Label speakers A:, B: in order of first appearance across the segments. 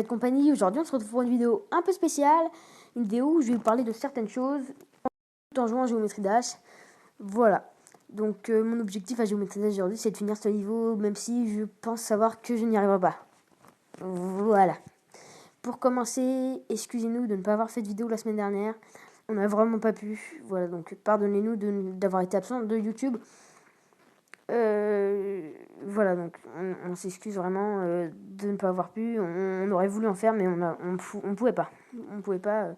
A: compagnie. Aujourd'hui, on se retrouve pour une vidéo un peu spéciale. Une vidéo où je vais vous parler de certaines choses tout en jouant à Géométrie Dash. Voilà. Donc, mon objectif à Géométrie Dash aujourd'hui, c'est de finir ce niveau, même si je pense savoir que je n'y arriverai pas. Voilà. Pour commencer, excusez-nous de ne pas avoir fait de vidéo la semaine dernière. On n'a vraiment pas pu. Voilà, donc pardonnez-nous d'avoir été absent de YouTube. Voilà, donc on s'excuse vraiment de ne pas avoir pu. On aurait voulu en faire, mais on pouvait pas. On pouvait pas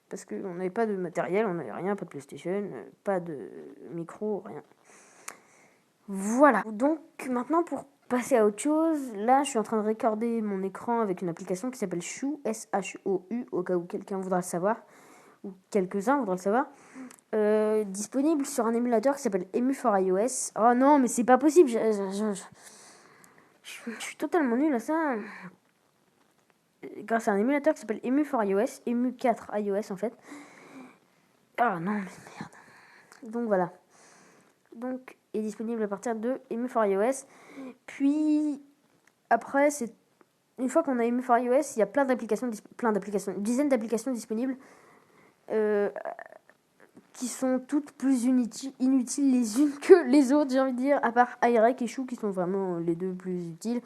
A: parce qu'on n'avait pas de matériel, on n'avait rien, pas de PlayStation, pas de micro, rien. Voilà. Donc maintenant, pour passer à autre chose, là je suis en train de recorder mon écran avec une application qui s'appelle Shou, S-H-O-U, au cas où quelqu'un voudra le savoir, ou quelques-uns voudraient le savoir. Disponible sur un émulateur qui s'appelle Emu4iOS. Oh non, mais c'est pas possible. Je suis totalement nul à ça. Grâce à un émulateur qui s'appelle Emu4iOS, Emu4iOS en fait. Oh non, mais merde. Donc voilà. Donc, est disponible à partir de Emu4iOS. Puis, après, c'est une fois qu'on a Emu4iOS, il y a plein d'applications, une dizaine d'applications disponibles. Qui sont toutes plus inutiles les unes que les autres, j'ai envie de dire, à part iRec et Chou qui sont vraiment les deux plus utiles,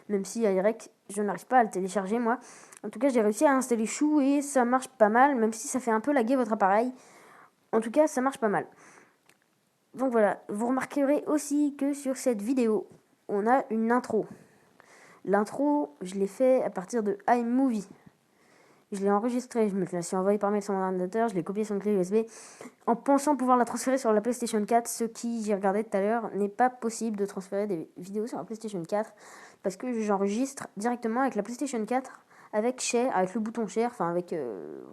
A: même si iRec, je n'arrive pas à le télécharger moi. En tout cas, j'ai réussi à installer Chou et ça marche pas mal, même si ça fait un peu laguer votre appareil. En tout cas, ça marche pas mal. Donc voilà, vous remarquerez aussi que sur cette vidéo, on a une intro. L'intro, je l'ai fait à partir de iMovie. Je l'ai enregistré, je me la suis envoyée par mail sur mon ordinateur, je l'ai copié sur une clé USB en pensant pouvoir la transférer sur la PlayStation 4, ce qui, j'ai regardé tout à l'heure, n'est pas possible de transférer des vidéos sur la PlayStation 4 parce que j'enregistre directement avec la PlayStation 4 avec Share, avec le bouton Share, enfin avec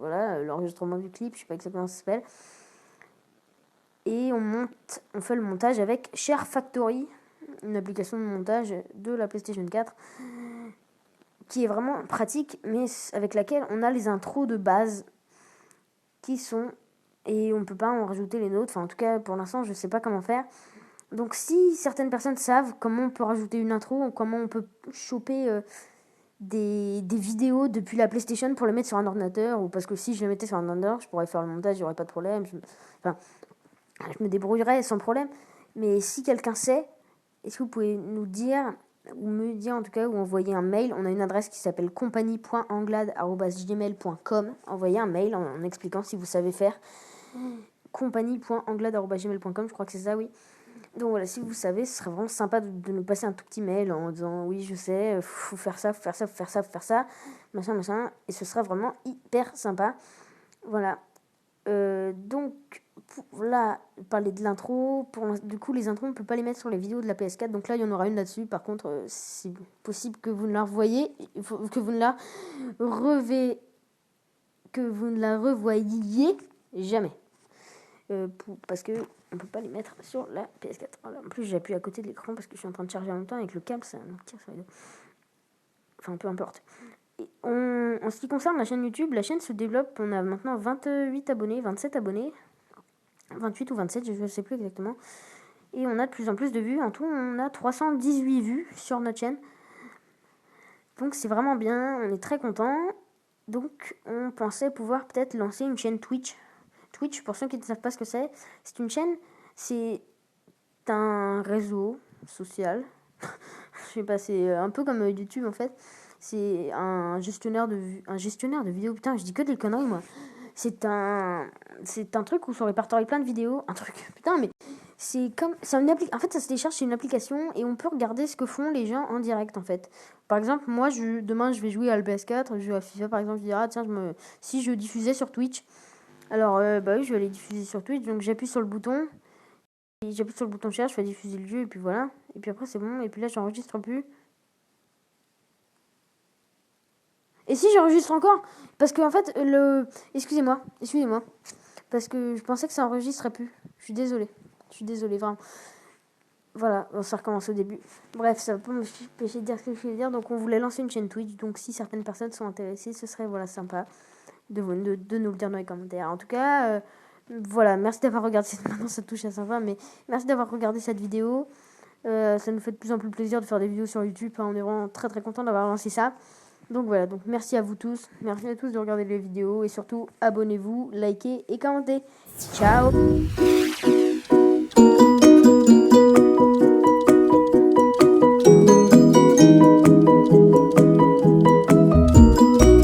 A: voilà, l'enregistrement du clip, je sais pas exactement comment ça s'appelle. Et on fait le montage avec Share Factory, une application de montage de la PlayStation 4 qui est vraiment pratique, mais avec laquelle on a les intros de base qui sont... Et on peut pas en rajouter les nôtres. Enfin, en tout cas, pour l'instant, je sais pas comment faire. Donc, si certaines personnes savent comment on peut rajouter une intro, ou comment on peut choper des vidéos depuis la PlayStation pour les mettre sur un ordinateur, ou parce que si je les mettais sur un ordinateur, je pourrais faire le montage, il n'y aurait pas de problème. Enfin, je me débrouillerais sans problème. Mais si quelqu'un sait, est-ce que vous pouvez nous dire, ou me dire en tout cas, ou envoyer un mail. On a une adresse qui s'appelle compagnie.anglade@gmail.com. Envoyez un mail en expliquant si vous savez faire. compagnie.anglade@gmail.com, je crois que c'est ça, oui. Donc voilà, si vous savez, ce serait vraiment sympa de nous passer un tout petit mail en disant oui, je sais, faut faire ça, faut faire ça, faut faire ça, faut faire ça, machin, machin, et ce serait vraiment hyper sympa. Voilà. Donc là, parler de l'intro. Du coup, les intros, on peut pas les mettre sur les vidéos de la PS4. Donc là, il y en aura une là-dessus. Par contre, c'est possible que vous ne la revoyiez, que vous ne la revoyiez jamais. Parce que on peut pas les mettre sur la PS4. Voilà. En plus, j'appuie à côté de l'écran parce que je suis en train de charger en même temps avec le câble, ça me tire sur les deux. Enfin, peu importe. Et en ce qui concerne la chaîne YouTube, la chaîne se développe. On a maintenant 28 abonnés, 27 abonnés. 28 ou 27, je ne sais plus exactement. Et on a de plus en plus de vues. En tout, on a 318 vues sur notre chaîne. Donc c'est vraiment bien, on est très content. Donc on pensait pouvoir peut-être lancer une chaîne Twitch. Twitch, pour ceux qui ne savent pas ce que c'est une chaîne, c'est un réseau social. Je sais pas, c'est un peu comme YouTube en fait. C'est un gestionnaire de vidéos. Putain, je dis que des conneries moi. C'est un truc où sont répertoriées plein de vidéos. Un truc, putain, mais c'est comme... En fait, ça se télécharge, c'est une application et on peut regarder ce que font les gens en direct, en fait. Par exemple, moi, demain, je vais jouer à la PS4, je joue à FIFA, par exemple, je dirais, ah, tiens, si je diffusais sur Twitch, alors, bah oui, je vais aller diffuser sur Twitch, donc j'appuie sur le bouton, share, je fais diffuser le jeu, et puis voilà. Et puis après, c'est bon, et puis là, j'enregistre plus. Et si j'enregistre encore, parce que en fait, excusez-moi, parce que je pensais que ça enregistrait plus. Je suis désolée, vraiment. Voilà, ça recommence au début. Bref, ça va pas m'empêcher de dire ce que je voulais dire. Donc on voulait lancer une chaîne Twitch, donc si certaines personnes sont intéressées, ce serait voilà sympa de nous le dire dans les commentaires. En tout cas, voilà, merci d'avoir regardé maintenant ça touche à sa fin, mais merci d'avoir regardé cette vidéo. Ça nous fait de plus en plus plaisir de faire des vidéos sur YouTube, hein. On est vraiment très très content d'avoir lancé ça. Donc voilà, donc merci à vous tous. Merci à tous de regarder les vidéos et surtout abonnez-vous, likez et commentez. Ciao!